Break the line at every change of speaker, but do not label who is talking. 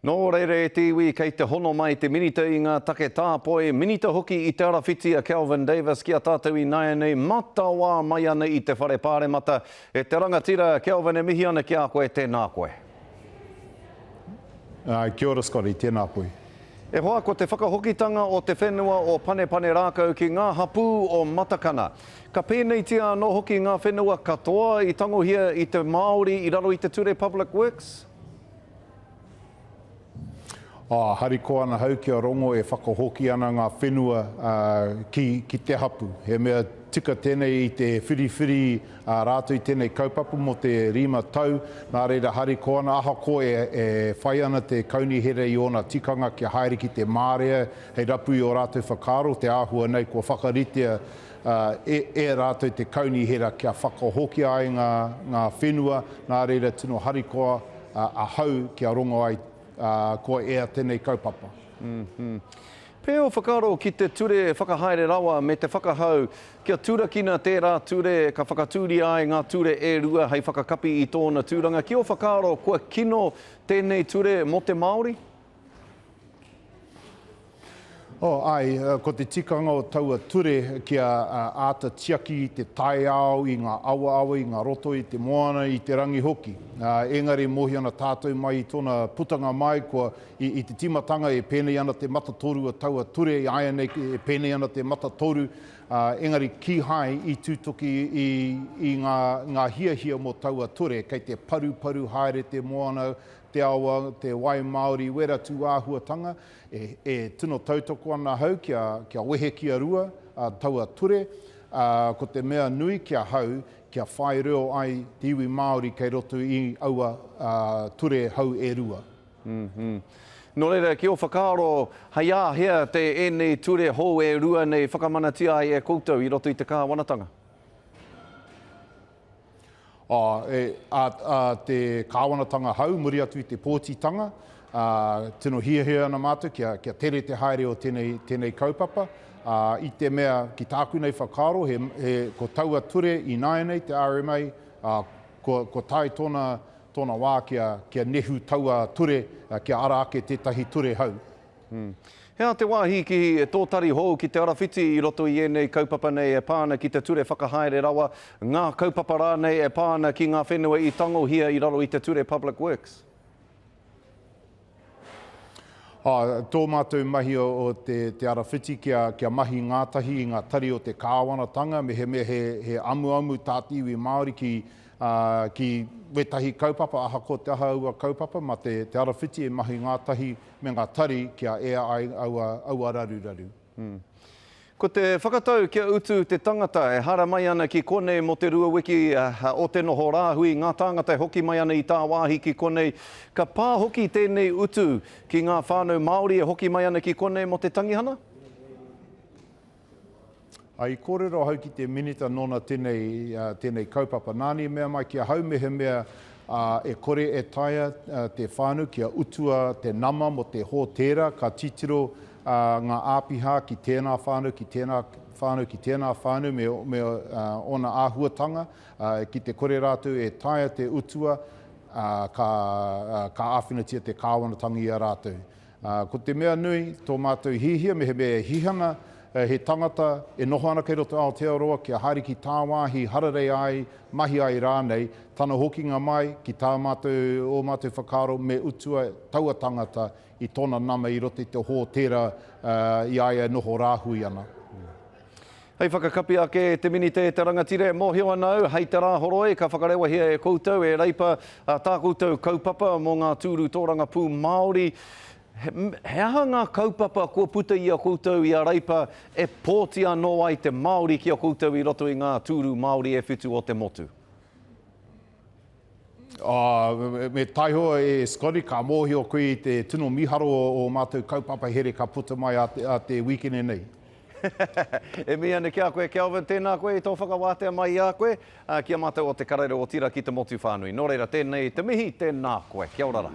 Nō reire e tiwi kei te hono mai te minita i ngā take tāpoe, minita hoki i te arawhiti a Kelvin Davis kia tātou i nai nei matawa mai ana i te whare pāremata. E te rangatira, Kelvin, e mihi ana ki a koe tēnā koe.
Kia ora, Scotty, tēnā koe.
E hoa ko te whakahokitanga o te whenua o Pane rākau ki ngā hapū o Matakana. Ka pēnei tia no hoki ngā whenua katoa i tangohia i te Māori i raro i te Ture Public Works?
Hariko ana hau kia rongo e whakahoki ana ngā whenua ki te hapu. He mea tika tēnei i te whiriwhiri rātou i tēnei kaupapa mo te rima tau. Nā reira hariko ana aha ko e whai ana te kaunihere i ona tikanga kia haere ki te mārea. Hei rapu i o rātou whakaro te āhua nei kua whakaritea e rātou te kaunihera kia whakahoki ai ngā whenua. Nā reira tino harikoa a hau kia rongo ai ko ea tēnei kaupapa.
Pēo whakaro ki te ture whakahaere rawa me te whakahau kia turakina tērā ture ka whakatūri ai ngā ture e rua hei whakakapi i tōna tūranga. Kia o whakaro kua kino tēnei ture mo te Māori?
Ko te tikanga o taua ture kia āta tiaki i te tai ao, i ngā awa, i ngā roto, i te moana, i te rangi hoki. Engari mohi ana tātou mai i tōna putanga mai, kua i te timatanga e pēnei ana te matatoru a taua ture, i aia nei e pēnei ana te matatoru. Engari ki hai i tūtoki i ngā hiahia mo taua ture, kei te paru haere te moana, te awa, te wai Māori, wera tū āhuatanga, e tino tautoko ana hau kia wehe kia rua taua ture, ko te mea nui kia hau, kia whai reo ai te iwi Māori kei roto i aua ture hau e rua.
Nō reira, ki o whakaro, hei hea te enei ture hou e rua nei whakamanatia ai e koutou i roto i te kāwanatanga?
Te kāwanatanga hau, muri atu i te pōtitanga, tino hiahia ana mātou kia tere te haere o tēnei kaupapa. I te mea ki tāku nei whakaro, ko taua ture i nai nei te RMA, ko tai tōna wā kia nehu taua ture, kia ara ake tētahi ture hau.
Hea te wāhi ki tōtari hou ki te arawhiti i roto i enei kaupapa nei e pāna ki te ture whakahaere rawa. Ngā kaupapa rā nei e pāna ki ngā whenua i tangohia i raro i te Ture Public Works.
Tō mātou mahi o te arawhiti kia mahi ngātahi i ngā tari o te kāwanatanga, me he amu tātiwi Māori ki wetahi kaupapa, aha ko te aha ua kaupapa, ma te arawhiti e mahi ngātahi me ngā tari kia ea ai aua raru.
Ko te whakatau kia utu te tangata e hara mai ana ki konei mo te rua wiki o te noho rāhui, ngā tāngata e hoki mai ana i tā wāhi ki konei. Ka pā hoki tēnei utu ki ngā whānau Māori e hoki mai ana ki konei mo te tangihana?
I kōrero hau ki te minita nona tēnei kaupapa. Nāni mea mai kia hau me he mea e kore e taia te whānau kia utua te nama mo te hōtera, ka titiro ngā āpiha ki tēnā whānau, ki tēnā whānau me ona āhuatanga. Ki te kore rātou e taia te utua, ka āwhinatia te kāwanatangi a rātou. Ko te mea nui, tō mātou hihia, me he mea hihanga, he tangata e noho ana kei roto Aotearoa kia haere ki tā wāhi hararei ai, mahi ai rānei, tana hokinga mai ki tā mātou o mātou whakaro me utua taua tangata i tōna nama i roto i te hōtera i aia noho rāhui ana.
Hei whakakapi ake te minite e te rangatire mōhio anau, hei te rāhoroi, ka whakarewa hia e koutou, e reipa tā koutou kaupapa mō ngā tūru tōranga pū Māori. He aha ngā kaupapa kua puta i a koutou i a reipa e pōti anō ai te Māori ki a koutou i roto i ngā tūru Māori e whitu o te motu?
Me taihoa e Scotty, ka mōhio koe i te tino miharo o mātou kaupapa here ka puta mai a te weekend nei.
E mi ane kia koe, Kelvin, tēnā koe i tō whakawātea mai i a koe, kia mātou o te karairo o tira ki te motu whānui. Nō reira, tēnei te mihi, tēnā koe. Kia ora rā.